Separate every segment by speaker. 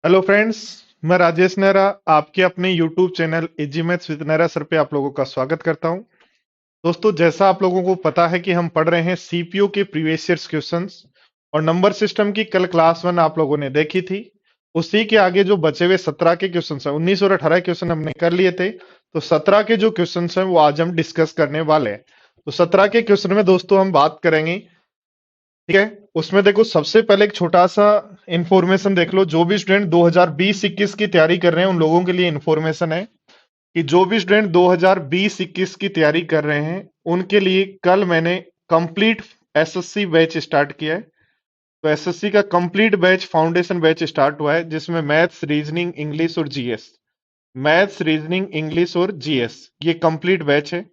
Speaker 1: Hello friends. मैं राजेश नेहरा आपके अपने YouTube channel easy maths with Nehra sir पे आप लोगों का स्वागत करता हूं। दोस्तों, जैसा आप लोगों को पता है कि हम पढ़ रहे हैं सीपीयू के प्रीवियस ईयर्स क्वेश्चंस और नंबर सिस्टम की कल क्लास 1 आप लोगों ने देखी थी। उसी के आगे जो बचे हुए 17 के क्वेश्चन हैं, 19 और 18 क्वेश्चन हमने कर लिए थे, तो 17 के जो क्वेश्चन हैं वो आज हम डिस्कस करने वाले हैं। तो 17 के क्वेश्चन में दोस्तों हम बात करेंगे, ठीक है। उसमें देखो, सबसे पहले एक छोटा सा इंफॉर्मेशन देख लो। जो भी स्टूडेंट 2020-21 की तैयारी कर रहे हैं उन लोगों के लिए इंफॉर्मेशन है कि जो भी स्टूडेंट 2020-21 की तैयारी कर रहे हैं उनके लिए कल मैंने कंप्लीट एसएससी बैच स्टार्ट किया है। तो एसएससी का complete batch, foundation batch start हुआ है, जिसमें मैथ्स, रीजनिंग, इंग्लिश और जीएस, मैथ्स, रीजनिंग, इंग्लिश और जीएस, ये कंप्लीट बैच है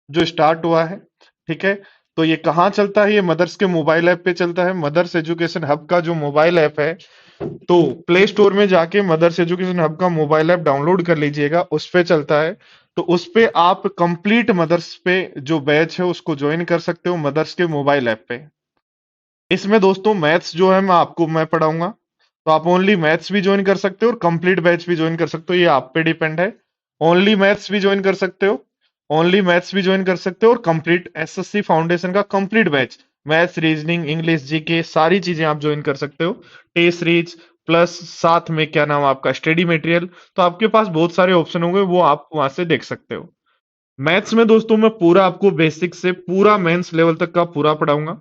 Speaker 1: जो स्टार्ट हुआ है। ठीक है। तो ये कहाँ चलता है? ये मदर्स के मोबाइल ऐप पे चलता है। मदर्स एजुकेशन हब का जो मोबाइल ऐप है, तो प्ले स्टोर में जाके मदर्स एजुकेशन हब का मोबाइल ऐप डाउनलोड कर लीजिएगा, उस पे चलता है। तो उस पे आप कंप्लीट मदर्स पे जो बैच है उसको ज्वाइन कर सकते हो, मदर्स के मोबाइल ऐप पे। इसमें दोस्तों मैथ्स जो है मैं पढ़ाऊंगा, तो आप ओनली मैथ्स भी ज्वाइन कर सकते हो और कंप्लीट बैच भी ज्वाइन कर सकते हो, ये आप पे डिपेंड है। ओनली मैथ्स भी ज्वाइन कर सकते हो, ओनली मैथ्स भी ज्वाइन कर सकते हो, और कंप्लीट एसएससी फाउंडेशन का complete batch, maths, reasoning, English, GK, सारी चीजें आप ज्वाइन कर सकते हो। टेस्ट रीच प्लस साथ में क्या नाम आपका स्टडी मटेरियल, तो आपके पास बहुत सारे ऑप्शन होंगे, वो आप वहां से देख सकते हो। मैथ्स में दोस्तों मैं पूरा आपको बेसिक से पूरा मेंस लेवल तक का पूरा पढ़ाऊंगा।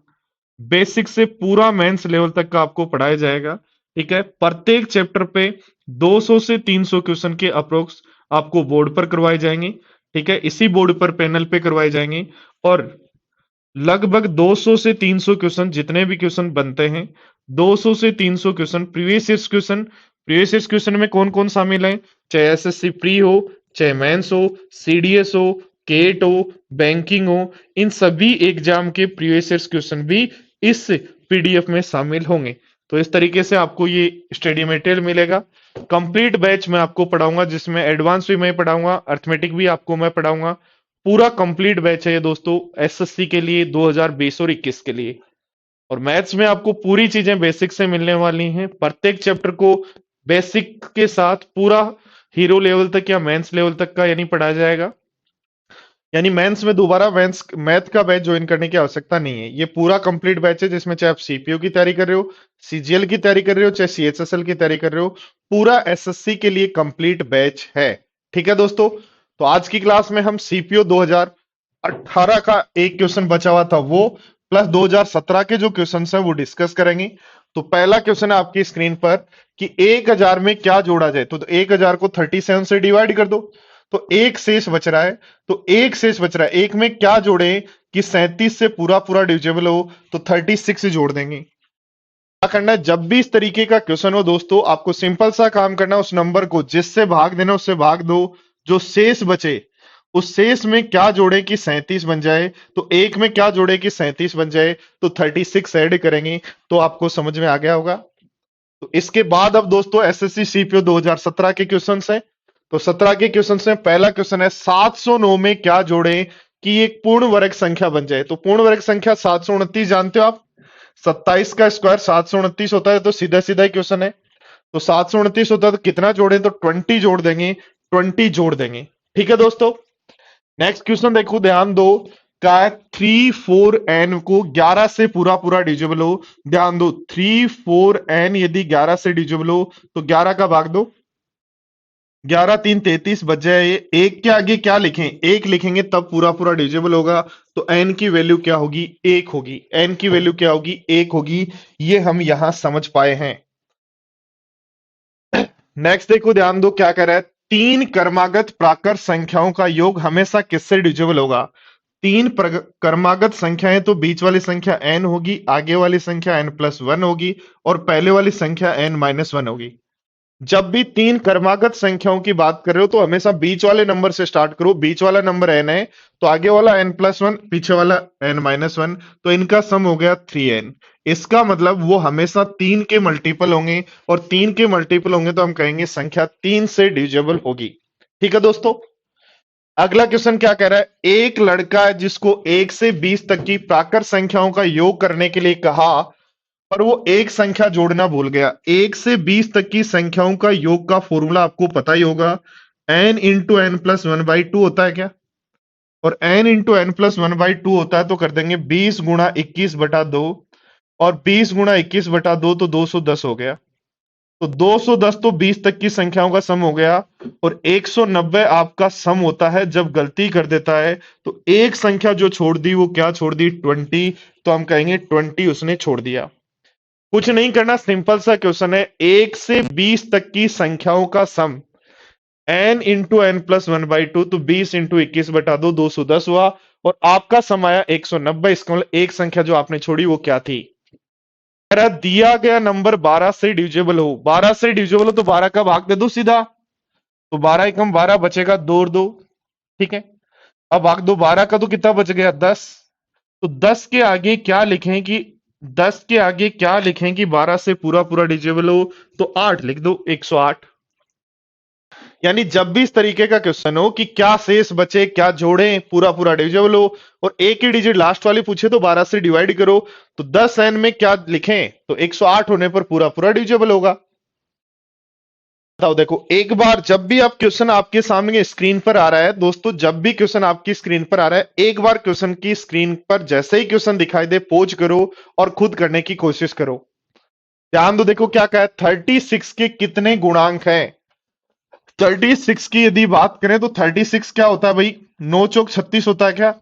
Speaker 1: बेसिक से पूरा मेंस लेवल तक का आपको पढ़ाया जाएगा। ठीक है। प्रत्येक चैप्टर पे 200 से 300 क्वेश्चन के अप्रोक्स आपको बोर्ड पर करवाए जाएंगे। ठीक है। इसी बोर्ड पर पैनल पे करवाए जाएंगे, और लगभग 200 से 300 क्वेश्चन, जितने भी क्वेश्चन बनते हैं, 200 से 300 question previous years question. Previous years question में कौन कौन शामिल है? चाहे एसएससी प्री हो, चाहे मेंस हो, सीडीएस हो, केट हो, बैंकिंग हो, इन सभी एग्जाम के प्रीवियस ईयर्स क्वेश्चन भी इस पीडीएफ में शामिल होंगे। तो इस तरीके से आपको ये स्टडी मटेरियल मिलेगा। कंप्लीट बैच मैं आपको पढ़ाऊंगा, जिसमें एडवांस भी मैं पढ़ाऊंगा, अर्थमेटिक भी आपको मैं पढ़ाऊंगा। पूरा कंप्लीट बैच है ये दोस्तों, एसएससी के लिए 2020 और 21 के लिए। और मैथ्स में आपको पूरी चीजें बेसिक से मिलने वाली हैं। प्रत्येक चैप्टर को बेसिक के साथ पूरा हीरो लेवल तक या मेंस लेवल तक का यानी पढ़ाया जाएगा। यानी मेंस में दोबारा मेंस मैथ का बैच ज्वाइन करने की आवश्यकता नहीं है। ये पूरा कंप्लीट बैच है, जिसमें चाहे आप सीपीयू की तैयारी कर रहे हो, सीजीएल की तैयारी कर रहे हो, चाहे सीएचएसएल की तैयारी कर रहे हो, पूरा एसएससी के लिए कंप्लीट बैच है। ठीक है दोस्तों। तो आज की क्लास में हम सीपीयू 2018 का एक क्वेश्चन बचा हुआ था वो, प्लस 2017 के जो क्वेश्चन हैं वो डिस्कस करेंगे। तो पहला क्वेश्चन है आपकी स्क्रीन पर कि 1000 में क्या जोड़ा जाए। तो 1000 को 37 से डिवाइड कर दो, तो एक शेष बच रहा है। तो एक शेष बच रहा है, एक में क्या जोड़े कि 37 से पूरा पूरा डिविजिबल हो, तो 36 से जोड़ देंगे। क्या करना है? जब भी इस तरीके का क्वेश्चन हो दोस्तों, आपको सिंपल सा काम करना है, उस नंबर को जिससे भाग देना उससे भाग दो, जो शेष बचे उस शेष में क्या जोड़े कि 37 बन जाए, तो एक में क्या जोड़े कि 37 बन जाए, तो 36 ऐड करेंगे। तो आपको समझ में आ गया होगा। तो इसके बाद अब दोस्तों एसएससी सीपीओ 2017 के क्वेश्चन है। तो 17 के क्वेश्चन में पहला क्वेश्चन है, 709 में क्या जोड़े कि एक पूर्ण वर्ग संख्या बन जाए। तो पूर्ण वर्ग संख्या 729 जानते हो आप, 27 का स्क्वायर 729 होता है। तो सीधा सीधा ही क्वेश्चन है। तो 729 होता है तो कितना जोड़े, तो 20 जोड़ देंगे, 20 जोड़ देंगे। ठीक है दोस्तों। नेक्स्ट क्वेश्चन देखो, ध्यान दो। क्या है? 3 4 n को 11 से पूरा पूरा डिविजिबल हो। ध्यान दो, 3 4 n यदि 11 से डिविजिबल हो तो 11 का भाग दो, 11 3 33 बच जाए। एक के आगे क्या लिखें? एक लिखेंगे तब पूरा पूरा डिविजिबल होगा। तो n की वैल्यू क्या होगी? एक होगी। n की वैल्यू क्या होगी? एक होगी। ये हम यहां समझ पाए हैं। नेक्स्ट देखो, ध्यान दो क्या कह रहा है। तीन क्रमागत प्राकृत संख्याओं का योग हमेशा किससे डिविजिबल होगा? क्रमागत संख्याएं तो बीच वाली संख्या n होगी, आगे वाली संख्या n+1 होगी, और पहले वाली संख्या n-1 होगी। जब भी तीन क्रमागत संख्याओं की बात कर रहे हो तो हमेशा बीच वाले नंबर से स्टार्ट करो। बीच वाला नंबर n है, तो आगे वाला n+1, पीछे वाला n-1, तो इनका सम हो गया 3n। इसका मतलब वो हमेशा तीन के मल्टीपल होंगे, और तीन के मल्टीपल होंगे तो हम कहेंगे संख्या तीन से डिविजिबल होगी। ठीक है दोस्तों। अगला क्वेश्चन क्या कह रहा है? एक लड़का है जिसको 1 से 20 तक की प्राकृत संख्याओं का योग करने के लिए कहा, पर वो एक संख्या जोड़ना भूल गया। 1 से 20 तक की संख्याओं का योग का फॉर्मूला आपको पता ही होगा, n इंटू एन प्लस 1/2 होता है क्या? और n इंटू एन प्लस 1/2 होता है तो कर देंगे 20 × 21/2, और 20 × 21/2 तो 210 हो गया। तो 210 तो 20 तक की संख्याओं का सम हो गया, और 190 आपका सम होता है जब गलती कर देता है तो एक संख्या जो छोड़ दी वो क्या छोड़ दी? 20। तो हम कहेंगे 20 उसने छोड़ दिया। कुछ नहीं करना, सिंपल सा क्वेश्चन है। 1 से 20 तक की संख्याओं का सम n इंटू एन प्लस 1/2, तो 20 × 21/2 210 हुआ, और आपका सम आया 190। इसका मतलब एक संख्या जो आपने छोड़ी वो क्या थी? कह रहा दिया गया नंबर 12 से डिविजिबल हो। 12 से डिविजिबल हो तो 12 का भाग दे दो सीधा, तो 12 एकम 12 बचेगा 2 और 2। ठीक है, अब भाग दो 12 का तो कितना बच गया? 10। तो 10 के आगे क्या लिखें कि 10 के आगे क्या लिखें कि 12 से पूरा पूरा डिविजिबल हो? तो 8 लिख दो, 108। यानी जब भी इस तरीके का क्वेश्चन हो कि क्या शेष बचे, क्या जोड़ें, पूरा पूरा डिविजिबल हो और एक ही डिजिट लास्ट वाली पूछे तो 12 से डिवाइड करो, तो 10n में क्या लिखें? तो 108 होने पर पूरा पूरा डिविजिबल होगा। बताओ, देखो एक बार जब भी आप क्वेश्चन आपके सामने स्क्रीन पर आ रहा है दोस्तों, जब भी क्वेश्चन आपकी स्क्रीन पर आ रहा है, एक बार क्वेश्चन की स्क्रीन पर जैसे ही क्वेश्चन दिखाई दे पोज करो और खुद करने की कोशिश करो। ध्यान दो, देखो क्या कहा है, 36 के कितने गुणांक हैं? 36 की यदि बात करें तो 36 क्या होता है भाई? 9 चौक 36 होता है क्या?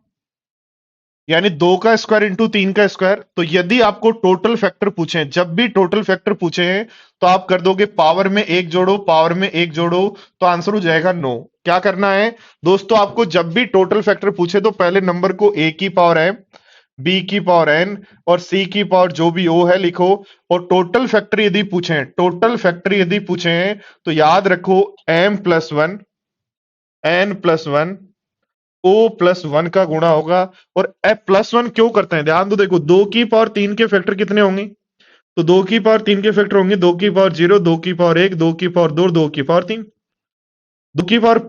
Speaker 1: यानी 2 का स्क्वायर इंटू 3 का स्क्वायर। तो यदि आपको टोटल फैक्टर पूछे, जब भी टोटल फैक्टर पूछे हैं तो आप कर दोगे पावर में एक जोड़ो, पावर में एक जोड़ो, तो आंसर हो जाएगा 9। क्या करना है दोस्तों, आपको जब भी टोटल फैक्टर पूछे तो पहले नंबर को a की पावर m, b की पावर n और c की पावर जो भी o है लिखो। और टोटल फैक्टर यदि पूछे, टोटल फैक्टर यदि पूछे तो याद रखो m+1 n+1 O+1 का गुणा होगा। और F+1 क्यों करते हैं? ध्यान दो, देखो 2 की पावर 3 के फैक्टर कितने होंगे? तो 2 की पावर 3 के फैक्टर होंगे 2 की पावर 0, 2 की पावर 1, 2 की पावर 2, 2 की पावर 3। 2 की पावर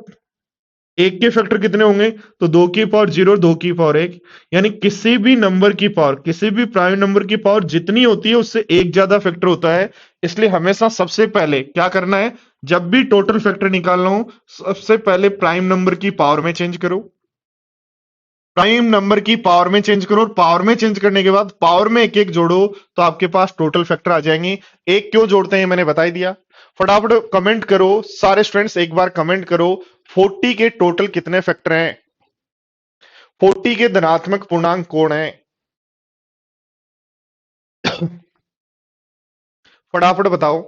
Speaker 1: 1 के फैक्टर कितने होंगे? तो 2 की पावर 0, 2 की पावर 1। यानी किसी भी नंबर की पावर, किसी भी प्राइम नंबर की पावर जितनी होती है उससे एक ज्यादा फैक्टर होता है। इसलिए हमेशा सबसे पहले क्या करना है, जब भी टोटल फैक्टर निकालना हो सबसे पहले प्राइम नंबर की पावर में चेंज करो, प्राइम नंबर की पावर में चेंज करो, और पावर में चेंज करने के बाद पावर में एक एक जोड़ो तो आपके पास टोटल फैक्टर आ जाएंगे। एक क्यों जोड़ते हैं मैंने बता ही दिया। फटाफट कमेंट करो सारे स्टूडेंट्स, एक बार कमेंट करो 40 के टोटल कितने फैक्टर हैं? 40 के धनात्मक पूर्णांक कौन है? फटाफट बताओ,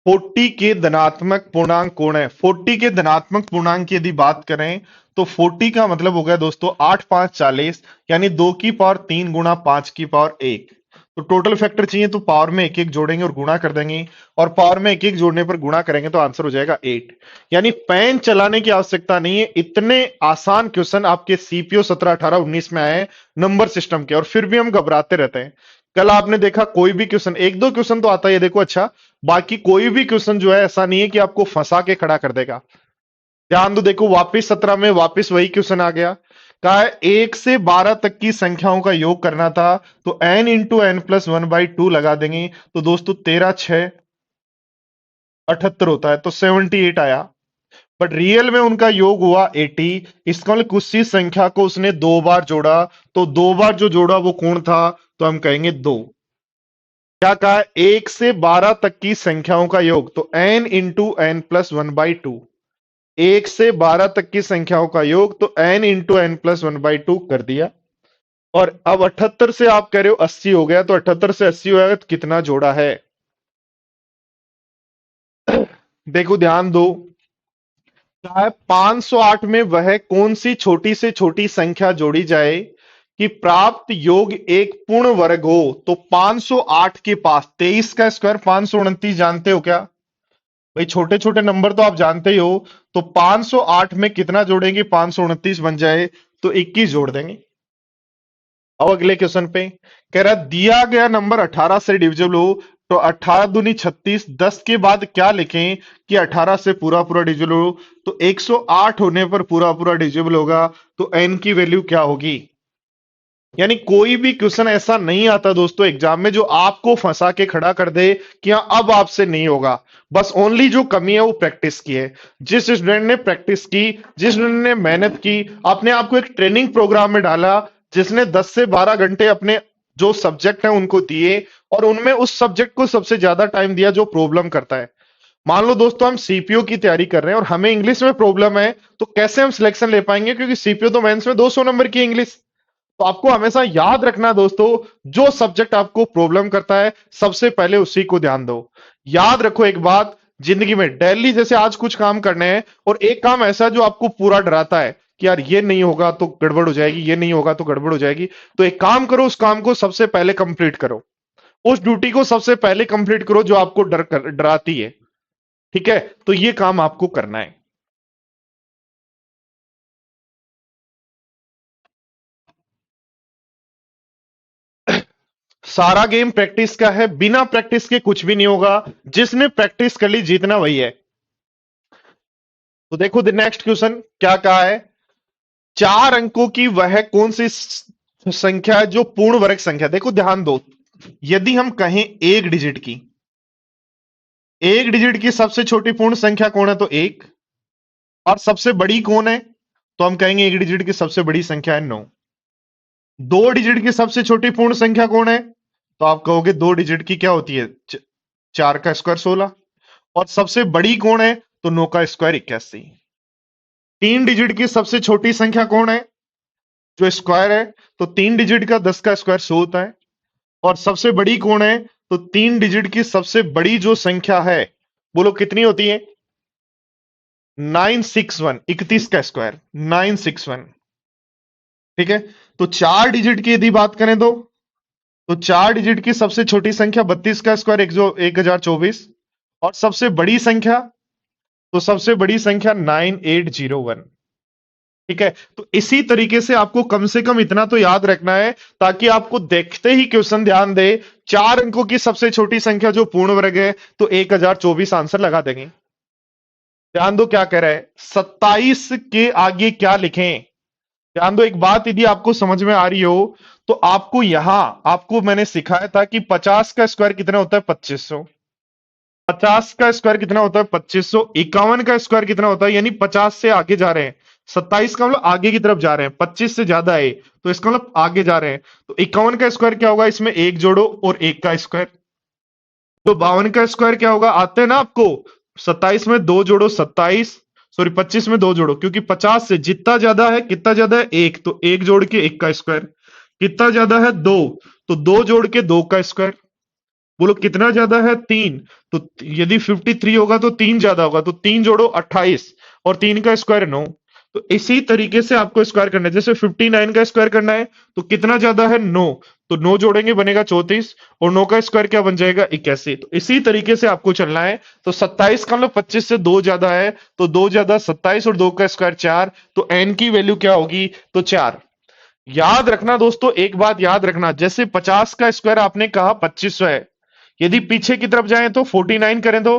Speaker 1: 40 के धनात्मक पूर्णांक कौन है? 40 के धनात्मक पूर्णांक की यदि बात करें तो 40 का मतलब हो गया दोस्तों 8 5 40, यानी 2 की पावर 3 गुणा 5 की पावर 1। तो टोटल फैक्टर चाहिए तो पावर में एक एक जोड़ेंगे और गुणा कर देंगे, और पावर में एक एक जोड़ने पर गुणा करेंगे तो आंसर हो जाएगा 8। यानी पेन चलाने की आवश्यकता नहीं है। इतने आसान क्वेश्चन आपके सीपीओ 17 18 19 में आए हैं नंबर सिस्टम के, और फिर भी हम घबराते रहते हैं। कल आपने देखा कोई भी क्वेश्चन, एक दो क्वेश्चन तो आता है देखो, अच्छा बाकी कोई भी क्वेश्चन जो है ऐसा नहीं है कि आपको फंसा के खड़ा कर देगा। ध्यान दो, देखो वापिस 17 में वापिस वही क्वेश्चन आ गया। कहा है 1 से 12 तक की संख्याओं का योग करना था, तो n इंटू एन प्लस 1/2 लगा देंगे, तो दोस्तों 13 6 78 होता है, तो 78 आया। बट रियल में उनका योग हुआ 80। इसका मतलब किसी संख्या को उसने दो बार जोड़ा, तो दो बार जो जोड़ा वो कौन था? तो हम कहेंगे 2। क्या कहा है? 1 से 12 तक की संख्याओं का योग, तो n इंटू एन प्लस 1/2। 1 से 12 तक की संख्याओं का योग, तो n इंटू एन प्लस 1/2 कर दिया। और अब 78 से आप कह रहे हो 80 हो गया, तो 78 से 80 हो गया तो कितना जोड़ा है? देखो ध्यान दो, क्या है 508 में वह कौन सी छोटी से छोटी संख्या जोड़ी जाए कि प्राप्त योग एक पूर्ण वर्ग हो? तो 508 के पास 23 का स्क्वायर 529 जानते हो क्या भाई? छोटे छोटे नंबर तो आप जानते ही हो। तो 508 में कितना जोड़ेंगे? 529 बन जाए तो 21 जोड़ देंगे। अब अगले क्वेश्चन पे कह रहा है दिया गया नंबर 18 से डिविजिबल हो, तो 18 दूनी 36, 10 के बाद क्या लिखें कि 18 से पूरा पूरा डिविजिबल हो? तो 108 होने पर पूरा पूरा डिविजिबल होगा, तो n की वैल्यू क्या होगी? यानी कोई भी क्वेश्चन ऐसा नहीं आता दोस्तों एग्जाम में जो आपको फंसा के खड़ा कर दे कि हाँ अब आपसे नहीं होगा। बस ओनली जो कमी है वो प्रैक्टिस की है। जिस स्टूडेंट ने प्रैक्टिस की, जिस स्टूडेंट ने मेहनत की, अपने आप को एक ट्रेनिंग प्रोग्राम में डाला, जिसने 10 से 12 घंटे अपने जो सब्जेक्ट है उनको दिए और उनमें उस सब्जेक्ट को सबसे ज्यादा टाइम दिया जो प्रॉब्लम करता है। मान लो दोस्तों हम सीपीओ की तैयारी कर रहे हैं और हमें इंग्लिश में प्रॉब्लम है, तो कैसे हम सिलेक्शन ले पाएंगे, क्योंकि सीपीओ तो मेंस में 200 नंबर की इंग्लिश। तो आपको हमेशा याद रखना दोस्तों, जो सब्जेक्ट आपको प्रॉब्लम करता है सबसे पहले उसी को ध्यान दो। याद रखो एक बात, जिंदगी में डेली जैसे आज कुछ काम करने हैं और एक काम ऐसा जो आपको पूरा डराता है कि यार ये नहीं होगा तो गड़बड़ हो जाएगी, ये नहीं होगा तो गड़बड़ हो जाएगी, तो एक काम करो, उस काम को सबसे पहले कंप्लीट करो। उस ड्यूटी को सबसे पहले कंप्लीट करो जो आपको डराती है। ठीक है, तो ये काम आपको करना है। सारा गेम प्रैक्टिस का है, बिना प्रैक्टिस के कुछ भी नहीं होगा। जिसने प्रैक्टिस कर ली जीतना वही है। तो देखो नेक्स्ट क्वेश्चन क्या कहा है। 4 अंकों की वह कौन सी संख्या है जो पूर्ण वर्ग संख्या। देखो ध्यान दो, यदि हम कहें एक डिजिट की सबसे छोटी पूर्ण संख्या कौन है तो एक, और सबसे बड़ी कौन है तो हम कहेंगे एक डिजिट की सबसे बड़ी संख्या है 9। 2 डिजिट की सबसे छोटी पूर्ण संख्या कौन है तो आप कहोगे 2 डिजिट की क्या होती है 4 का स्क्वायर 16। और सबसे बड़ी कौन है तो 9 का स्क्वायर 81। 3 डिजिट की सबसे छोटी संख्या कौन है जो स्क्वायर है तो 3 डिजिट का 10 का स्क्वायर 100 होता है। और सबसे बड़ी कौन है तो 3 डिजिट की सबसे बड़ी जो संख्या है बोलो कितनी होती है 961, 31 का स्क्वायर 961। ठीक है, तो 4 डिजिट की यदि बात करें तो 4 डिजिट की सबसे छोटी संख्या 32 का स्क्वायर 1024। और सबसे बड़ी संख्या तो सबसे बड़ी संख्या 9801। ठीक है, तो इसी तरीके से आपको कम से कम इतना तो याद रखना है ताकि आपको देखते ही क्वेश्चन ध्यान दे। 4 अंकों की सबसे छोटी संख्या जो पूर्ण वर्ग है तो 1024 आंसर लगा देंगे। ध्यान दो क्या कह रहा है, 27 के आगे क्या लिखें। ध्यान दो एक बात, यदि आपको समझ में आ रही हो तो आपको यहां आपको मैंने सिखाया था कि 50 का स्क्वायर कितना होता है 2500। 50 का स्क्वायर कितना होता है 2500। 51 का स्क्वायर कितना होता है, यानी 50 से आगे जा रहे हैं। 27 का मतलब आगे की तरफ जा रहे हैं, 25 से ज्यादा है तो इसका मतलब आगे जा रहे हैं। तो 51 का स्क्वायर क्या होगा, इसमें एक जोड़ो और 1 का स्क्वायर। तो 52 का स्क्वायर क्या होगा, आते हैं ना आपको, 27 में 2 जोड़ो 27, सॉरी 25 में 2 जोड़ो, क्योंकि 50 से जितना ज्यादा है कितना ज्यादा है एक, तो एक जोड़ के 1 का स्क्वायर। कितना ज्यादा है 2, तो 2 जोड़ के 2 का स्क्वायर। बोलो कितना ज्यादा है 3, तो यदि 53 होगा तो 3 ज्यादा होगा, तो 3 जोड़ो 28 और 3 का स्क्वायर 9। तो इसी तरीके से आपको स्क्वायर करना है, जैसे 59 का स्क्वायर करना है तो कितना ज्यादा है 9, तो 9 जोड़ेंगे बनेगा 34 और 9 का स्क्वायर क्या बन जाएगा 81। तो इसी तरीके से आपको चलना है। तो 27 का मतलब 25 से 2 ज्यादा है, तो 2 ज्यादा 27 और 2 का स्क्वायर 4, तो एन की वैल्यू क्या होगी तो 4। याद रखना दोस्तों, एक बात याद रखना, जैसे 50 का स्क्वायर आपने कहा 2500 है, यदि पीछे की तरफ जाएं तो 49 करें तो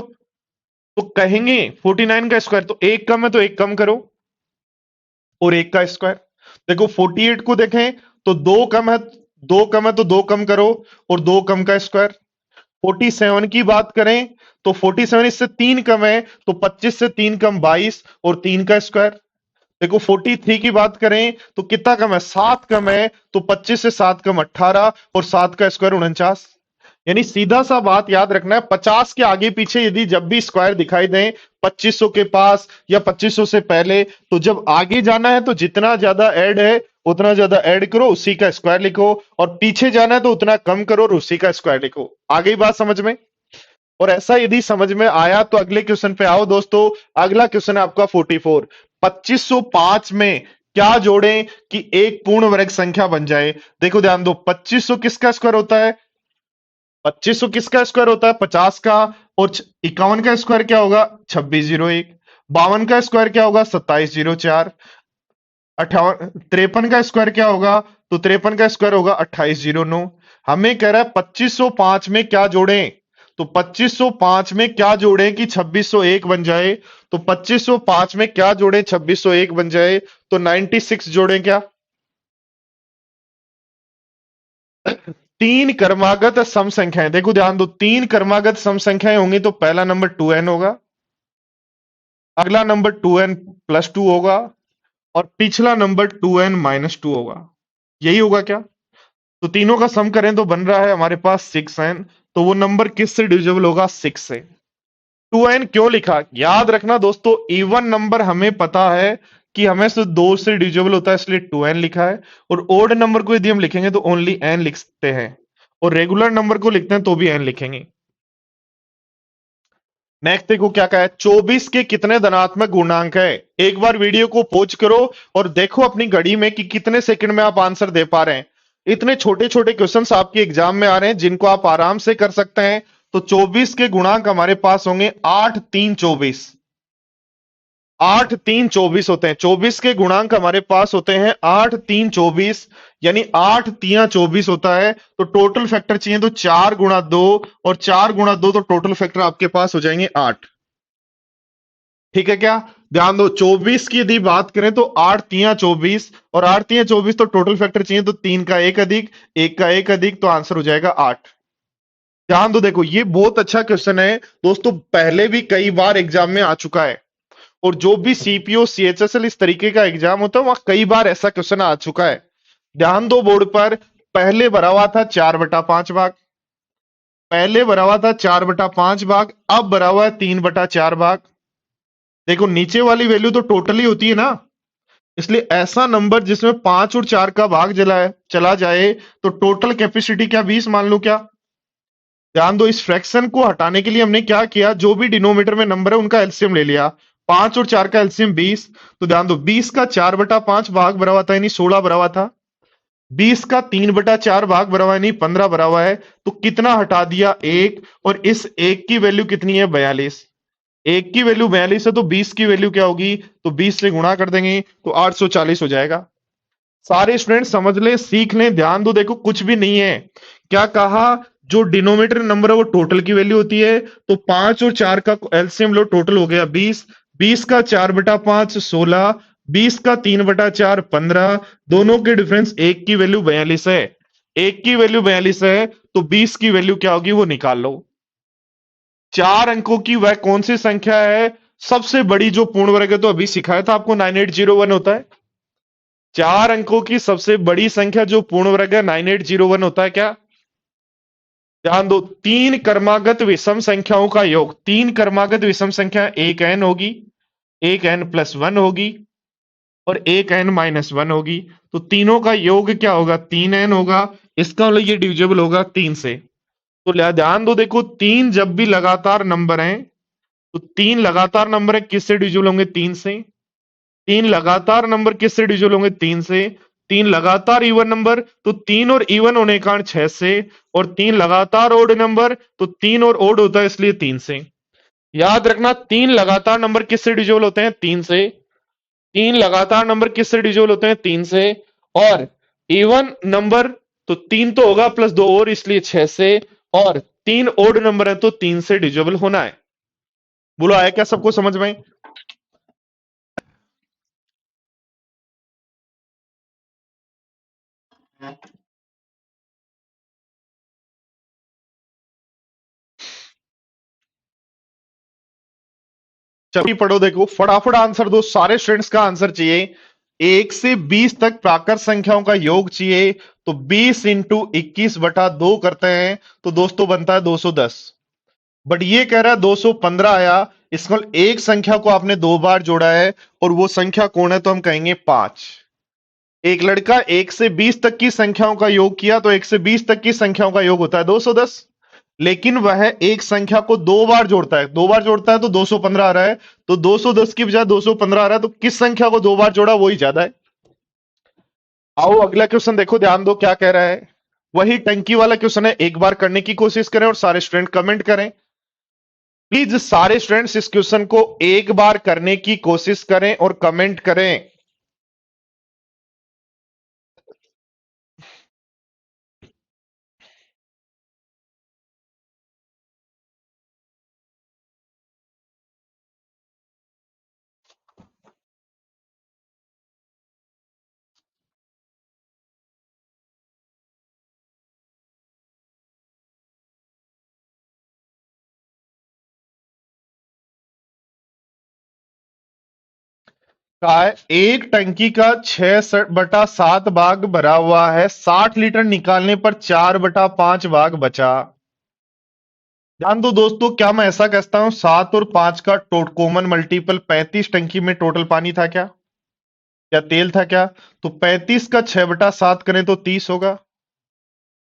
Speaker 1: कहेंगे 49 का स्क्वायर, तो एक कम है तो एक कम करो और 1 का स्क्वायर। देखो 48 को देखें तो दो कम है, दो कम है तो दो कम करो और 2 कम का स्क्वायर। 47 की बात करें तो 47 इससे 3 कम है, तो 25 से 3 कम 22 और 3 का स्क्वायर। देखो 43 की बात करें तो कितना कम है 7 कम है, तो 25 से 7 कम 18 और 7 का स्क्वायर 49। यानी सीधा सा बात याद रखना है, 50 के आगे पीछे यदि जब भी स्क्वायर दिखाई दें 2500 के पास या 2500 से पहले, तो जब आगे जाना है तो जितना ज्यादा ऐड है उतना ज्यादा ऐड करो, उसी का स्क्वायर लिखो, और पीछे जाना है तो उतना कम करो और उसी का स्क्वायर लिखो। आगे बात समझ में। और ऐसा यदि समझ में आया तो अगले क्वेश्चन पे आओ दोस्तों। अगला क्वेश्चन है आपका 44। 2505 में क्या जोड़ें कि एक पूर्ण वर्ग संख्या बन जाए। देखो ध्यान दो, 2500 किसका स्क्वायर होता है 2500 किसका स्क्वायर होता है 50 का। और 51 का स्क्वायर क्या होगा 2601। 52 का स्क्वायर क्या होगा 2704। 58 53 का स्क्वायर क्या होगा तो 53 का स्क्वायर होगा 2809। हमें कह रहा है 2505 में क्या जोड़ें, तो 2505 में क्या जोड़ें कि 2601 बन जाए। तो 2505 में क्या जोड़ें 2601 बन जाए, तो 96 जोड़ें क्या। तीन क्रमागत सम संख्याएं, देखो ध्यान दो, तीन क्रमागत सम संख्याएं होंगी तो पहला नंबर 2n होगा, अगला नंबर 2n+2 होगा, और पिछला नंबर 2n-2 होगा। यही होगा क्या? तो तीनों का सम करें तो बन रहा है हमारे पास 6n। तो वो नंबर किस से डिविजिबल होगा? 6 से। 2n क्यों लिखा? याद रखना दोस्तों, इवन नंबर हमें पता है कि हमें सिर्फ 2 से डिविजिबल होता है, इसलिए 2n लिखा है। और ओड नंबर को यदि हम लिखेंगे तो ओनली n लिख सकते हैं, और रेगुलर नंबर को लिखते हैं तो भी n लिखेंगे। नेक्स्ट देखो क्या कहा है, 24 के कितने धनात्मक गुणांक है? एक बार वीडियो को पॉज करो और देखो अपनी घड़ी में कि कितने सेकंड में आप आंसर दे पा रहे हैं। इतने छोटे छोटे क्वेश्चंस आपके एग्जाम में आ रहे हैं जिनको आप आराम से कर सकते हैं। तो 24 के गुणांक हमारे पास होंगे 8 3 24। 8 3 24 होते हैं, 24 के गुणांक हमारे पास होते हैं 8 3 24, यानी 8 3 24 होता है। तो टोटल फैक्टर चाहिए तो 4 गुणा 2, और 4 गुणा 2 तो टोटल फैक्टर आपके पास हो जाएंगे 8। ठीक है क्या? ध्यान दो, 24 की यदि बात करें तो 8 तिया 24, और 8 तिया 24 तो टोटल फैक्टर चाहिए तो 3 का 1 अधिक, 1 का 1 अधिक, तो आंसर हो जाएगा 8। ध्यान दो, देखो ये बहुत अच्छा क्वेश्चन है दोस्तों, पहले भी कई बार एग्जाम में आ चुका है। और जो भी सीपीओ सीएचएसएल इस तरीके का एग्जाम होता है वहां कई बार ऐसा क्वेश्चन आ चुका है। ध्यान दो बोर्ड पर, पहले भरा हुआ था 4/5 भाग, पहले भरा हुआ था 4/5 भाग, अब भरा हुआ है 3/4 भाग। देखो नीचे वाली वैल्यू तो टोटल ही होती है ना, इसलिए ऐसा नंबर जिसमें 5 और 4 का भाग चला जाए तो टोटल कैपेसिटी क्या 20 मान लो क्या? ध्यान दो, इस फ्रैक्शन को हटाने के लिए हमने क्या किया, जो भी डिनोमिनेटर में नंबर है उनका एलसीएम ले लिया। 5 और 4 का एलसीएम 20। तो ध्यान दो, 20 का 4/5 भाग भरा हुआ था यानी 16 भरा हुआ था, 20 का 3/4 भाग भरा हुआ है यानी 15 भरा हुआ है। तो कितना हटा दिया? एक। और इस एक की वैल्यू कितनी है? 42। एक की वैल्यू 42 है तो 20 की वैल्यू क्या होगी? तो 20 से गुणा कर देंगे तो 840 हो जाएगा। सारे स्टूडेंट समझ ले, सीख लें, ध्यान दो, देखो कुछ भी नहीं है। क्या कहा? जो डिनोमिनेटर नंबर है वो टोटल की वैल्यू होती है। तो 5 और 4 का एलसीएम लो, टोटल हो गया 20। 20 का 4/5 16, 20 का 3/4 15, दोनों के डिफरेंस एक की वैल्यू 42 है। एक की वैल्यू 42 है तो 20 की वैल्यू क्या होगी वो निकाल लो। 4 अंकों की वह कौन सी संख्या है सबसे बड़ी जो पूर्ण वर्ग है? तो अभी सिखाया था आपको 9801 होता है। 4 अंकों की सबसे बड़ी संख्या जो पूर्ण वर्ग है 9801 होता है क्या? ध्यान दो, तीन क्रमागत विषम संख्याओं का योग, तीन क्रमागत विषम संख्या एक n होगी, एक n+1 होगी, और एक n-1 होगी। तो तीनों का योग क्या होगा? 3n होगा। इसका मतलब ये डिविजिबल होगा 3 से। तो ध्यान दो, देखो तीन जब भी लगातार नंबर हैं तो तीन लगातार नंबर है किससे डिविजिबल होंगे? 3 से। तीन लगातार नंबर किससे डिविजिबल होंगे? 3 से। तीन लगातार इवन नंबर तो तीन और इवन होने के कारण 6 से। और तीन लगातार ओड नंबर तो तीन और ओड होता है इसलिए 3 से। याद रखना, तीन लगातार नंबर किससे डिविजिबल होते हैं? 3 से। तीन लगातार नंबर किससे डिविजिबल होते हैं? 3 से। और इवन नंबर तो तीन तो होगा प्लस दो और, इसलिए 6 से। और तीन ओड नंबर है तो 3 से डिविजिबल होना है। बोलो आया क्या सबको समझ में? चलिए पढ़ो, देखो फटाफट आंसर दो, सारे स्टूडेंट्स का आंसर चाहिए। 1 से 20 तक प्राकृत संख्याओं का योग चाहिए। तो 20 × 21/2 करते हैं तो दोस्तों बनता है 210। बट ये कह रहा है 215 आया। इसको एक संख्या को आपने दो बार जोड़ा है, और वो संख्या कौन है? तो हम कहेंगे 5। एक लड़का 1 से 20 तक की संख्याओं का योग किया, तो 1 से 20 तक की संख्याओं का योग होता है 210। लेकिन वह एक संख्या को दो बार जोड़ता है, दो बार जोड़ता है तो 215 आ रहा है। तो 210 की बजाय 215 आ रहा है, तो किस संख्या को दो बार जोड़ा वही ज्यादा है। आओ अगला क्वेश्चन देखो, ध्यान दो क्या कह रहा है। वही टंकी वाला क्वेश्चन है, एक बार करने की कोशिश करें और सारे स्टूडेंट कमेंट करें। प्लीज सारे स्टूडेंट्स इस क्वेश्चन को एक बार करने की कोशिश करें और कमेंट करें। का है एक टंकी का 6/7 भाग भरा हुआ है, 60 लीटर निकालने पर 4/5 भाग बचा। ध्यान दो दोस्तों, क्या मैं ऐसा कहता हूं 7 और 5 का कॉमन मल्टीपल 35 टंकी में टोटल पानी था क्या, या तेल था क्या? तो 35 का 6/7 करें तो 30 होगा,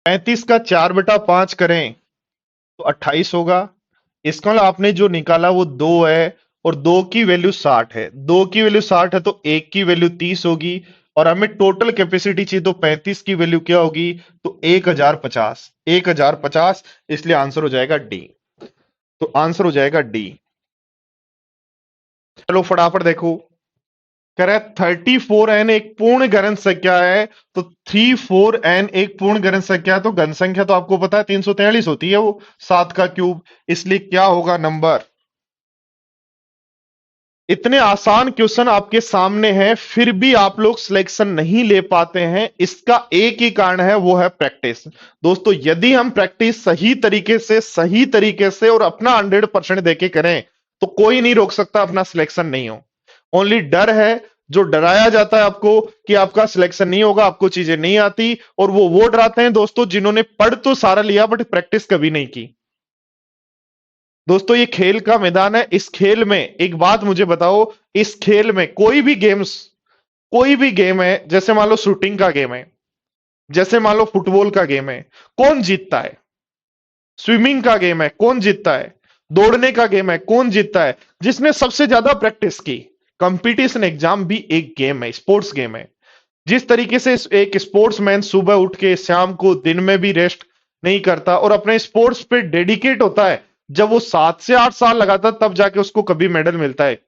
Speaker 1: 35 का 4/5 करें तो 28 होगा। इसका मतलब आपने जो निकाला वो 2 है, और 2 की वैल्यू 60 है, 2 की वैल्यू 60 है तो 1 की वैल्यू 30 होगी, और हमें टोटल कैपेसिटी चाहिए तो 35 की वैल्यू क्या होगी, तो 1050, 1050, इसलिए आंसर हो जाएगा डी। तो आंसर हो जाएगा डी। चलो फटाफट देखो, कह रहा है 34n एक पूर्ण घन संख्या है, तो 34n एक पूर्ण घन संख्या है, तो घन संख्या तो आपको पता है 343 होती है वो, 7 का क्यूब, इसलिए क्या होगा नंबर। इतने आसान क्वेश्चन आपके सामने हैं, फिर भी आप लोग सिलेक्शन नहीं ले पाते हैं, इसका एक ही कारण है, वो है प्रैक्टिस। दोस्तों यदि हम प्रैक्टिस सही तरीके से और अपना 100% देके करें, तो कोई नहीं रोक सकता अपना सिलेक्शन नहीं हो। ओनली डर है, जो डराया जाता है आपको कि आपका सिलेक्शन नहीं होगा, आपको चीजें नहीं आती, और वो डराते हैं दोस्तों जिन्होंने पढ़ तो सारा लिया बट प्रैक्टिस कभी नहीं की। दोस्तों ये खेल का मैदान है, इस खेल में एक बात मुझे बताओ, इस खेल में कोई भी गेम है, जैसे मान लो शूटिंग का गेम है, जैसे मान लो फुटबॉल का गेम है, कौन जीतता है? स्विमिंग का गेम है, कौन जीतता है? दौड़ने का गेम है, कौन जीतता है? जिसने सबसे ज्यादा प्रैक्टिस की। कंपटीशन एग्जाम भी एक गेम है, स्पोर्ट्स गेम है। जिस तरीके से एक स्पोर्ट्समैन सुबह उठ के शाम को दिन में भी रेस्ट नहीं करता और अपने स्पोर्ट्स पे डेडिकेट होता है, जब वो 7 से 8 साल लगाता तब जाके उसको कभी मेडल मिलता है।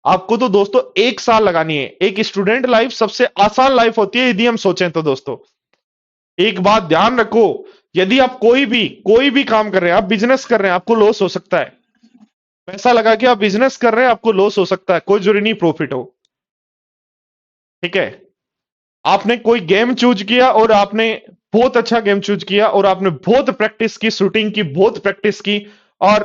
Speaker 1: आपको तो दोस्तों 1 साल लगानी है। एक स्टूडेंट लाइफ सबसे आसान लाइफ होती है यदि हम सोचें तो दोस्तों। एक बात ध्यान रखो, यदि आप कोई भी काम कर रहे हैं, आप बिजनेस कर रहे हैं, आपको लॉस हो सकता है। पैसा लगा के आप बिजनेस कर रहे हैं, आपको लॉस हो सकता है, कोई जरूरी नहीं प्रॉफिट हो। ठीक है, आपने कोई गेम चूज किया और आपने बहुत अच्छा गेम चूज किया और आपने बहुत प्रैक्टिस की, शूटिंग की बहुत प्रैक्टिस की, और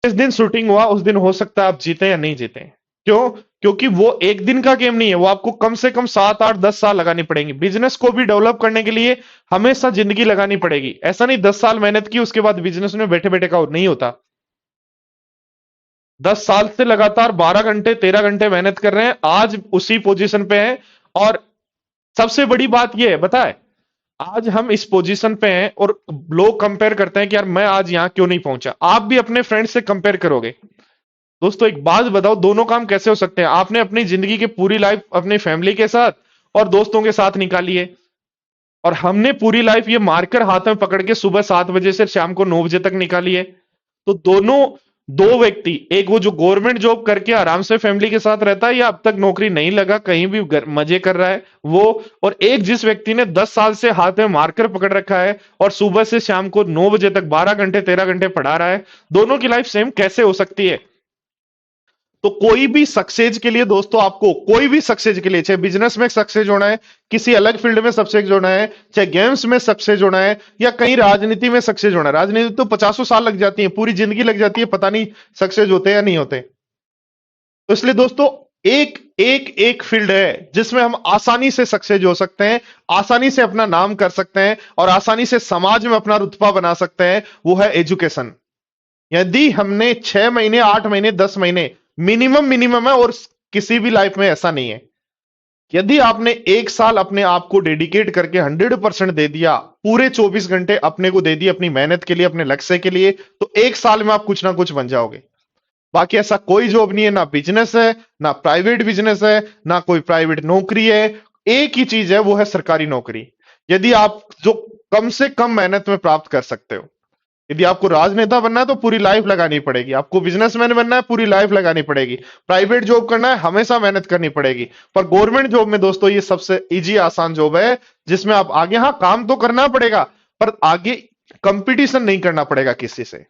Speaker 1: जिस दिन शूटिंग हुआ उस दिन हो सकता है आप जीते या नहीं जीते। क्यों? क्योंकि वो एक दिन का गेम नहीं है, वो आपको कम से कम 7 8 10 साल लगानी पड़ेंगी। बिजनेस को भी डेवलप करने के लिए हमेशा जिंदगी लगानी पड़ेगी। ऐसा नहीं 10 साल मेहनत की उसके बाद बिजनेस में बैठे बैठे का नहीं होता। 10 साल से लगातार 12 घंटे 13 घंटे मेहनत कर रहे हैं, आज उसी पोजीशन पे हैं। और सबसे बड़ी बात यह है, पता है, आज हम इस पोजीशन पे हैं और लोग कंपेयर करते हैं कि यार मैं आज यहां क्यों नहीं पहुंचा। आप भी अपने फ्रेंड से कंपेयर करोगे। दोस्तों एक बात बताओ, दोनों काम कैसे हो सकते हैं? आपने अपनी जिंदगी की पूरी लाइफ अपनी फैमिली के साथ और दोस्तों के साथ निकाली है, और हमने पूरी लाइफ ये मार्कर हाथ में पकड़ के सुबह 7 बजे से शाम को 9 बजे तक निकाली है। तो दोनों दो व्यक्ति, एक वो जो गवर्नमेंट जॉब करके आराम से फैमिली के साथ रहता है या अब तक नौकरी नहीं लगा कहीं भी मजे कर रहा है वो, और एक जिस व्यक्ति ने 10 साल से हाथ में मार्कर पकड़ रखा है और सुबह से शाम को 9 बजे तक 12 घंटे 13 घंटे पढ़ा रहा है, दोनों की लाइफ सेम कैसे हो सकती है? तो कोई भी सक्सेस के लिए दोस्तों, आपको कोई भी सक्सेस के लिए, चाहे बिजनेस में सक्सेस होना है, किसी अलग फील्ड में सक्सेस होना है, चाहे गेम्स में सक्सेस होना है, या कहीं राजनीति में सक्सेस होना है। राजनीति तो 50 साल लग जाती है, पूरी जिंदगी लग जाती है, पता नहीं सक्सेस होते या नहीं होते। तो इसलिए दोस्तों एक फील्ड है जिसमें हम आसानी से सक्सेस हो सकते हैं, आसानी से अपना नाम कर सकते हैं और आसानी से समाज में अपना रुतबा बना सकते हैं, वो है एजुकेशन। यदि हमने 6 महीने 8 महीने 10 महीने, मिनिमम है, और किसी भी लाइफ में ऐसा नहीं है, यदि आपने 1 साल अपने आप को डेडिकेट करके 100% दे दिया, पूरे 24 घंटे अपने को दे दिए अपनी मेहनत के लिए, अपने लक्ष्य के लिए, तो 1 साल में आप कुछ ना कुछ बन जाओगे। बाकी ऐसा कोई जॉब नहीं है, ना बिजनेस है, ना प्राइवेट बिजनेस है, ना कोई प्राइवेट नौकरी है। एक ही चीज है, वो है सरकारी नौकरी। यदि आप जो कम से कम मेहनत में प्राप्त कर सकते हो। यदि आपको राजनेता बनना है तो पूरी लाइफ लगानी पड़ेगी, आपको बिजनेसमैन बनना है पूरी लाइफ लगानी पड़ेगी, प्राइवेट जॉब करना है हमेशा मेहनत करनी पड़ेगी। पर गवर्नमेंट जॉब में दोस्तों ये सबसे इजी आसान जॉब है, जिसमें आप आगे, हाँ काम तो करना पड़ेगा पर आगे कंपटीशन नहीं करना पड़ेगा किसी से।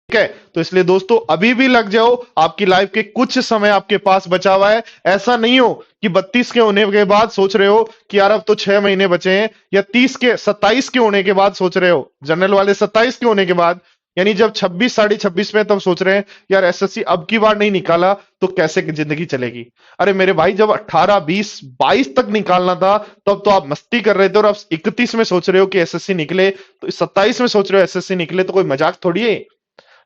Speaker 1: ठीक है, तो इसलिए दोस्तों अभी भी लग जाओ, आपकी लाइफ के कुछ समय आपके पास बचा हुआ है। ऐसा नहीं हो कि 32 के होने के बाद सोच रहे हो कि यार अब तो 6 महीने बचे हैं, या 30 के 27 के होने के बाद सोच रहे हो, जनरल वाले 27 के होने के बाद, यानी जब 26 साढ़े 26 में तब सोच रहे हैं यार एसएससी अब की बार नहीं निकाला तो कैसे जिंदगी चलेगी। अरे मेरे भाई जब 18 20 22 तक निकालना था तब तो आप मस्ती कर रहे थे, और अब 31 में सोच रहे हो कि एसएससी निकले, तो 27 में सोच रहे हो एसएससी निकले, तो कोई मजाक थोड़ी है।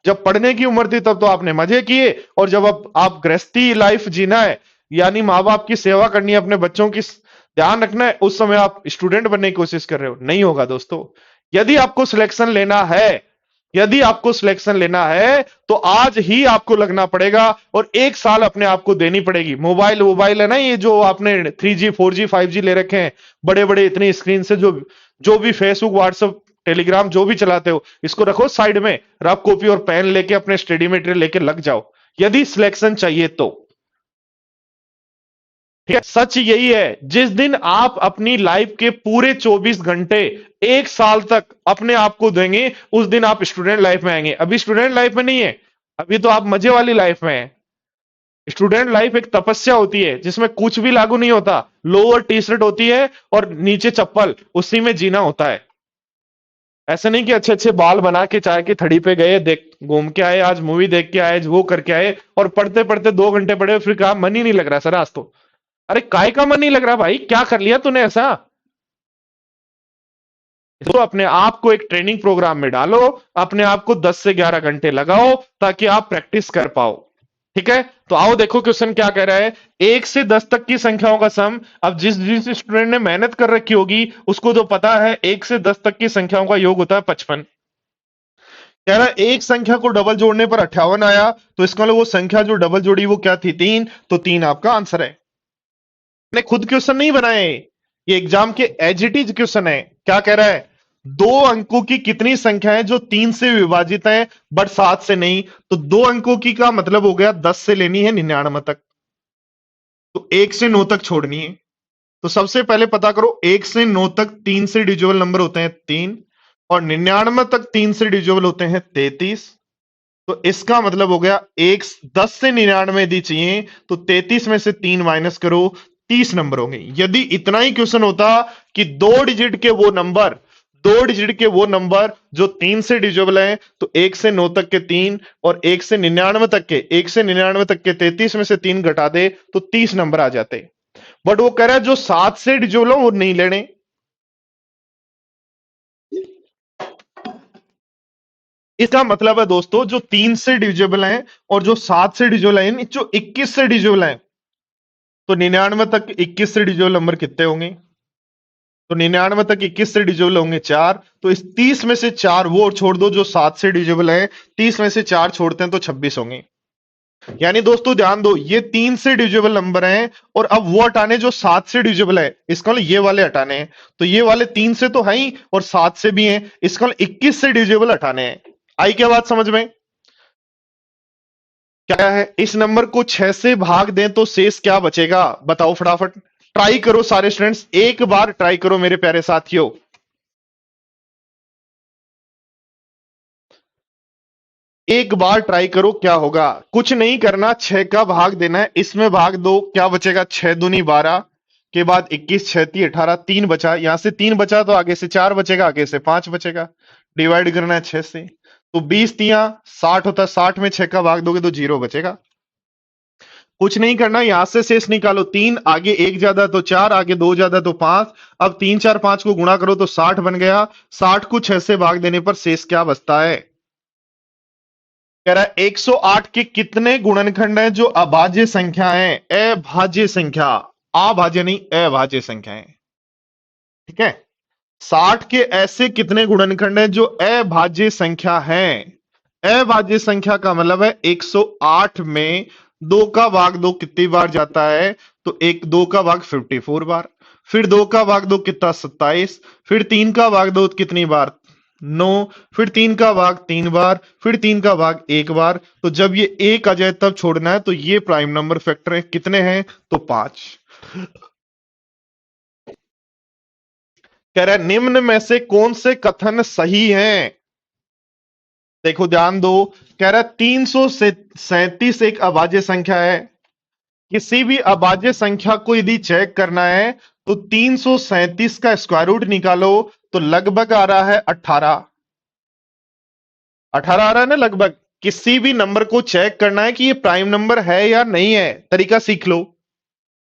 Speaker 1: जब पढ़ने की उम्र थी तब तो आपने मजे किए, और जब अब आप गृहस्थी लाइफ जीना है, यानी माँ बाप की सेवा करनी है, अपने बच्चों की ध्यान रखना है, उस समय आप स्टूडेंट बनने की कोशिश कर रहे हो। नहीं होगा दोस्तों। यदि आपको सिलेक्शन लेना है, यदि आपको सिलेक्शन लेना है तो आज ही आपको लगना पड़ेगा, और 1 साल अपने आप को देनी पड़ेगी। मोबाइल मोबाइल है ना, ये जो आपने 3G 4G 5G ले रखे हैं, बड़े बड़े इतनी स्क्रीन से जो जो भी फेसबुक व्हाट्सएप टेलीग्राम जो भी चलाते हो, इसको रखो साइड में, रफ कॉपी और पेन लेके अपने स्टडी मटेरियल लेके लग जाओ, यदि सिलेक्शन चाहिए तो। ठीक है, सच यही है, जिस दिन आप अपनी लाइफ के पूरे 24 घंटे 1 साल तक अपने आप को देंगे, उस दिन आप स्टूडेंट लाइफ में आएंगे। अभी स्टूडेंट लाइफ में नहीं है, अभी तो आप मजे वाली लाइफ में हैं। स्टूडेंट लाइफ एक तपस्या होती है जिसमें कुछ भी लागू नहीं होता, लोअर टी शर्ट होती है और नीचे चप्पल, उसी में जीना होता है। ऐसे नहीं कि अच्छे अच्छे बाल बना के चाय की थड़ी पे गए, देख घूम के आए, आज मूवी देख के आए, वो करके आए, और पढ़ते पढ़ते 2 घंटे पढ़े, फिर कहा मन ही नहीं लग रहा सर आज तो। अरे काय का मन नहीं लग रहा भाई, क्या कर लिया तूने ऐसा? तो अपने आप को एक ट्रेनिंग प्रोग्राम में डालो, अपने आप को 10 से 11 घंटे लगाओ ताकि आप प्रैक्टिस कर पाओ। ठीक है, तो आओ देखो क्वेश्चन क्या कह रहा है। 1 से 10 तक की संख्याओं का सम। अब जिस जिस स्टूडेंट ने मेहनत कर रखी होगी उसको तो पता है 1 से 10 तक की संख्याओं का योग होता है 55। कह रहा है एक संख्या को डबल जोड़ने पर 58 आया, तो इसका मतलब वो संख्या जो डबल जोड़ी वो क्या थी, 3, तो 3 आपका आंसर है। मैंने खुद क्वेश्चन नहीं बनाए, ये एग्जाम के एज इट इज क्वेश्चन है। क्या कह रहा है, 2 अंकों की कितनी संख्या है जो 3 से विभाजित है बट 7 से नहीं। तो 2 अंकों की का मतलब हो गया 10 से लेनी है 99 तक, तो 1 से 9 तक छोड़नी है। तो सबसे पहले पता करो 1 से 9 तक 3 से डिविजिबल नंबर होते हैं 3, और 99 तक 3 से डिविजिबल होते हैं 33। तो इसका मतलब हो गया 10 से 99 यदि चाहिए तो 33 में से 3 माइनस करो, 30 नंबर होंगे। यदि इतना ही क्वेश्चन होता कि 2 डिजिट के वो नंबर जो 3 से डिविजिबल है, तो 1 से 9 तक के 3 और 1 से 99 तक के 33 में से 3 घटा दे तो 30 नंबर आ जाते। बट वो कह रहा है जो 7 से डिविजिबल हो वो नहीं लेने। इसका मतलब है दोस्तों जो 3 से डिविजिबल है और जो 7 से डिविजिबल है, जो 21 से डिविजिबल है, तो 99 तक 21 से डिविजिबल नंबर कितने होंगे, तो 99 तक 21 से डिविजिबल होंगे 4। तो इस 30 में से 4 वो छोड़ दो जो 7 से डिविजिबल है, 30 में से 4 छोड़ते हैं तो 26 होंगे। यानी दोस्तों ध्यान दो, ये 3 से डिविजिबल नंबर हैं, और अब वो हटाने जो 7 से डिविजिबल है, इसका मतलब ये वाले हटाने हैं। तो ये वाले 3 से तो है ही और 7 से भी हैं, इसका मतलब 21 से डिविजिबल हटाने हैं। आई क्या बात समझ में? क्या है, इस नंबर को 6 से भाग दें तो शेष क्या बचेगा, बताओ फटाफट। ट्राई करो सारे स्टूडेंट्स, एक बार ट्राई करो मेरे प्यारे साथियों। एक बार ट्राई करो, क्या होगा? कुछ नहीं करना, 6 का भाग देना है, इसमें भाग दो, क्या बचेगा, 6 दूनी 12 के बाद 21 6 × 18, 3 बचा, यहां से 3 बचा तो आगे से 4 बचेगा, आगे से 5 बचेगा, डिवाइड करना है 6 से, तो 20 तिया 60 होता है, 60 में 6 का भाग दोगे तो 0 बचेगा। कुछ नहीं करना, यहां से शेष निकालो, 3 आगे 1 ज्यादा तो 4, आगे 2 ज्यादा तो 5, अब 3 4 5 को गुणा करो तो 60 बन गया। 60 को 6 से भाग देने पर शेष क्या बचता है? कह रहा है 108 के कितने गुणनखंड हैं जो अभाज्य संख्या है, अभाज्य संख्या, अभाज्य नहीं अभाज्य संख्या है। ठीक है, 60 के ऐसे कितने गुणनखंड हैं जो अभाज्य संख्या है। अभाज्य संख्या का मतलब है 108 में 2 का भाग 2 कितनी बार जाता है, तो 2 का भाग 54 बार, फिर 2 का भाग 2 कितना 27, फिर 3 का भाग 2 कितनी बार 9, फिर 3 का भाग 3 बार, फिर 3 का भाग 1 बार। तो जब ये 1 आ जाए तब छोड़ना है, तो ये प्राइम नंबर फैक्टर है, कितने हैं, तो 5। कह रहा है निम्न में से कौन से कथन सही हैं? देखो ध्यान दो, कह रहा है 337 एक अभाज्य संख्या है। किसी भी अभाज्य संख्या को यदि चेक करना है तो 337 का स्क्वायर रूट निकालो, तो लगभग आ रहा है 18। 18 आ रहा है ना लगभग। किसी भी नंबर को चेक करना है कि ये प्राइम नंबर है या नहीं है, तरीका सीख लो।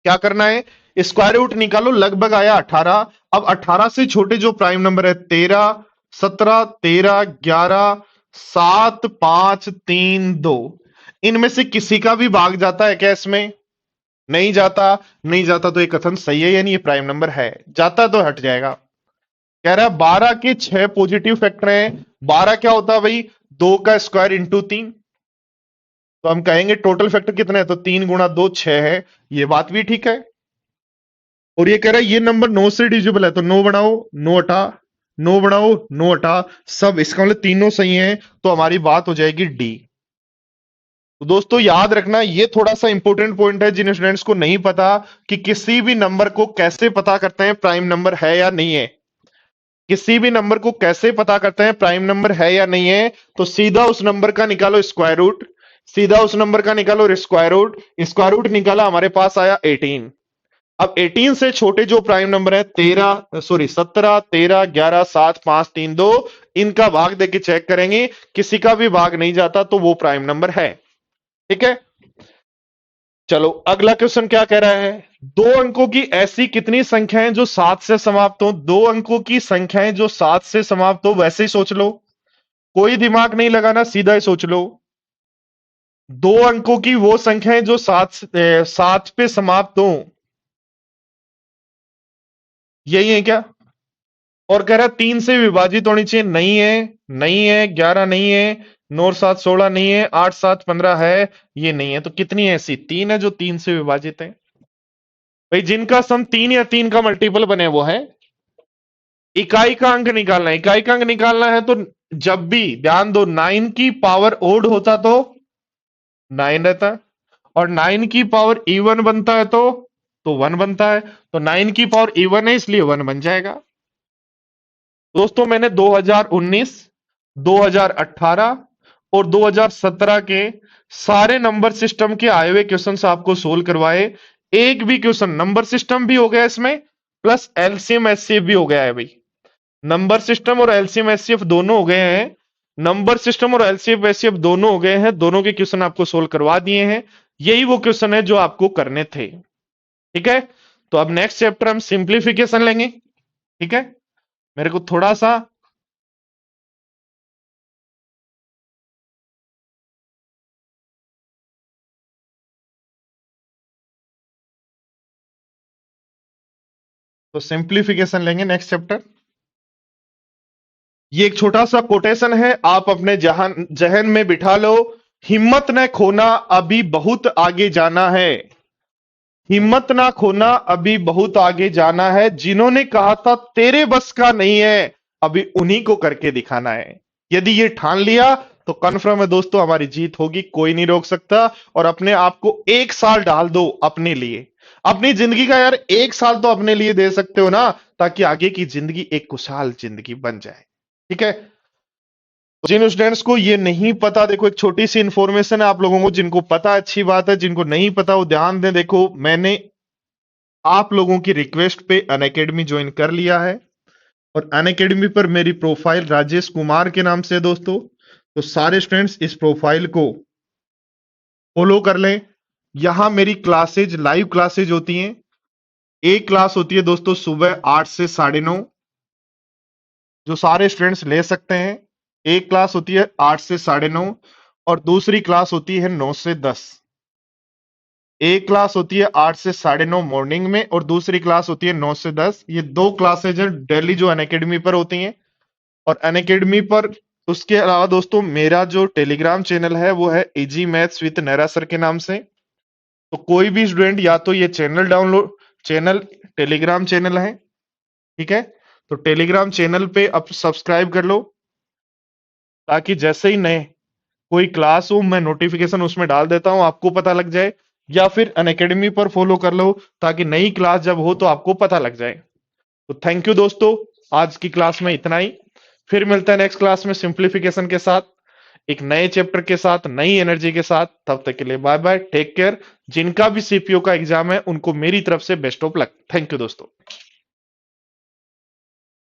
Speaker 1: क्या करना है, स्क्वायर रूट निकालो, लगभग आया 18। अब 18 से छोटे जो प्राइम नंबर है 13, 17, 13, 11, 7, 5, 3, 2, इनमें से किसी का भी भाग जाता है क्या इसमें? नहीं जाता। नहीं जाता तो ये कथन सही है, यानी ये प्राइम नंबर है। जाता तो हट जाएगा। कह रहा है 12 के 6 पॉजिटिव फैक्टर हैं। 12 क्या होता है भाई? 2 का स्क्वायर इंटू 3। तो हम कहेंगे टोटल फैक्टर कितने हैं, तो 3 गुणा 2 6 है। ये बात भी ठीक है। और ये कह रहा है ये नंबर 9 से डिविजिबल है, तो 9 बनाओ, 9 हटा, 9 बनाओ, 9 हटा, सब इसका मतलब तीनों सही है, तो हमारी बात हो जाएगी डी। तो दोस्तों याद रखना, ये थोड़ा सा इंपॉर्टेंट पॉइंट है जिन स्टूडेंट्स को नहीं पता कि किसी भी नंबर को कैसे पता करते हैं प्राइम नंबर है या नहीं है। किसी भी नंबर को कैसे पता करते हैं प्राइम नंबर है या नहीं है, तो सीधा उस नंबर का निकालो स्क्वायर रूट, सीधा उस नंबर का निकालो स्क्वायर रूट निकाला, हमारे पास आया 18। अब 18 से छोटे जो प्राइम नंबर है 17, 13, 11, 7, 5, 3, 2, इनका भाग देके चेक करेंगे, किसी का भी भाग नहीं जाता तो वो प्राइम नंबर है। ठीक है, चलो अगला क्वेश्चन क्या कह रहा है। दो अंकों की ऐसी कितनी संख्याएं जो 7 से समाप्त हो? दो अंकों की संख्याएं जो 7 से समाप्त हो, वैसे ही सोच लो, कोई दिमाग नहीं लगाना, सीधा ही सोच लो। दो अंकों की वो संख्याएं जो 7 पे समाप्त हो, यही है क्या? और कह रहा है 3 से विभाजित होनी चाहिए, नहीं है, नहीं है, 11 नहीं है, 9 और 7 16 नहीं है, 8 7 15 है, ये नहीं है। तो कितनी ऐसी 3 है जो 3 से विभाजित है? भाई जिनका सम 3 या 3 का मल्टीपल बने वो है। इकाई का अंक निकालना है, इकाई का अंक निकालना है, तो जब भी ध्यान दो 9 की पावर ओड होता तो 9 रहता है, और 9 की पावर इवन बनता है तो 1 बनता है। तो 9 की पावर इवन है इसलिए 1 बन जाएगा। दोस्तों मैंने 2019, 2018 और 2017 के सारे नंबर सिस्टम के आए हुए क्वेश्चंस आपको सोल्व करवाए। एक भी क्वेश्चन, नंबर सिस्टम भी हो गया इसमें, प्लस एलसीएम एचसीएफ भी हो गया है भाई। नंबर सिस्टम और एलसीएम एचसीएफ दोनों हो गए हैं। नंबर सिस्टम और एलसीएम एचसीएफ दोनों हो गए हैं, दोनों के क्वेश्चन आपको सोल्व करवा दिए हैं। यही वो क्वेश्चन है जो आपको करने थे। ठीक है, तो अब नेक्स्ट चैप्टर हम सिंप्लीफिकेशन लेंगे। ठीक है, मेरे को थोड़ा सा तो सिंप्लीफिकेशन लेंगे नेक्स्ट चैप्टर। ये एक छोटा सा कोटेशन है, आप अपने जहन जहन में बिठा लो। हिम्मत न खोना, अभी बहुत आगे जाना है। हिम्मत ना खोना, अभी बहुत आगे जाना है। जिन्होंने कहा था तेरे बस का नहीं है, अभी उन्हीं को करके दिखाना है। यदि ये ठान लिया तो कन्फर्म है दोस्तों, हमारी जीत होगी, कोई नहीं रोक सकता। और अपने आप को 1 साल डाल दो अपने लिए, अपनी जिंदगी का यार 1 साल तो अपने लिए दे सकते हो ना, ताकि आगे की जिंदगी एक खुशहाल जिंदगी बन जाए। ठीक है, जिन स्टूडेंट्स को ये नहीं पता, देखो एक छोटी सी इंफॉर्मेशन है आप लोगों को, जिनको पता अच्छी बात है, जिनको नहीं पता वो ध्यान दें। देखो मैंने आप लोगों की रिक्वेस्ट पे अनअकैडमी ज्वाइन कर लिया है, और अनअकैडमी पर मेरी प्रोफाइल राजेश कुमार के नाम से है दोस्तों। तो सारे स्टूडेंट्स इस प्रोफाइल को फॉलो कर लें। यहां मेरी क्लासेज, लाइव क्लासेज होती हैं। एक क्लास होती है दोस्तों सुबह 8 से 9:30, जो सारे स्टूडेंट्स ले सकते हैं। एक क्लास होती है 8 से 9:30, और दूसरी क्लास होती है 9 से 10। एक क्लास होती है 8 से 9:30 मॉर्निंग में, और दूसरी क्लास होती है 9 से 10। ये दो क्लासेज हैं डेली जो अनअकैडमी पर होती हैं। और अनअकैडमी पर उसके अलावा दोस्तों मेरा जो टेलीग्राम चैनल है वो है easy maths with Nehra sir के नाम से। तो कोई भी स्टूडेंट या तो ये चैनल टेलीग्राम चैनल है, ठीक है, तो टेलीग्राम चैनल पे अब सब्सक्राइब कर लो, ताकि जैसे ही नए कोई क्लास हो मैं नोटिफिकेशन उसमें डाल देता हूं, आपको पता लग जाए। या फिर अनअकैडमी पर फॉलो कर लो, ताकि नई क्लास जब हो तो आपको पता लग जाए। तो थैंक यू दोस्तों, आज की क्लास में इतना ही। फिर मिलता है नेक्स्ट क्लास में सिंप्लीफिकेशन के साथ, एक नए चैप्टर के साथ, नई एनर्जी के साथ। तब तक के लिए बाय बाय, टेक केयर। जिनका भी सीपीओ का एग्जाम है उनको मेरी तरफ से best of luck. Thank you दोस्तों।